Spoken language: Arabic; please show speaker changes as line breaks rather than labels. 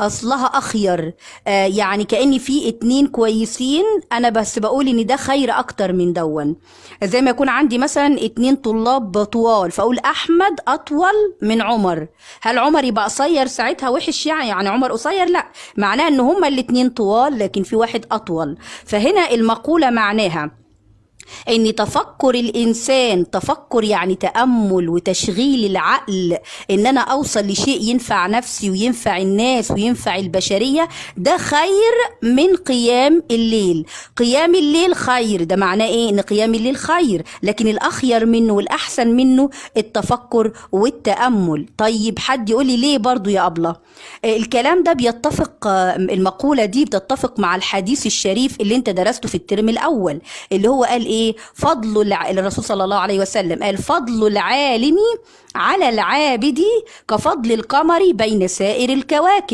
اصلها اخير. يعني كأني في اتنين كويسين، انا بس بقول ان ده خير اكتر من دون. زي ما يكون عندي مثلا اتنين طلاب طوال، فاقول احمد اطول من عمر. هل عمر يبقى قصير ساعتها وحش؟ يعني عمر قصير؟ لا، معناها ان هما الاتنين طوال لكن في واحد اطول. فهنا المقولة معناها ان تفكر الانسان، تفكر يعني تأمل وتشغيل العقل، ان انا اوصل لشيء ينفع نفسي وينفع الناس وينفع البشرية، ده خير من قيام الليل. قيام الليل خير، ده معناه ايه؟ ان قيام الليل خير، لكن الاخير منه والاحسن منه التفكر والتأمل. طيب حد يقول لي ليه برضو يا أبلة؟ الكلام ده بيتفق، المقولة دي بتتفق مع الحديث الشريف اللي انت درسته في الترم الاول، اللي هو قال ايه؟ الرسول صلى الله عليه وسلم قال فضل العالم على العابد كفضل القمر بين سائر الكواكب.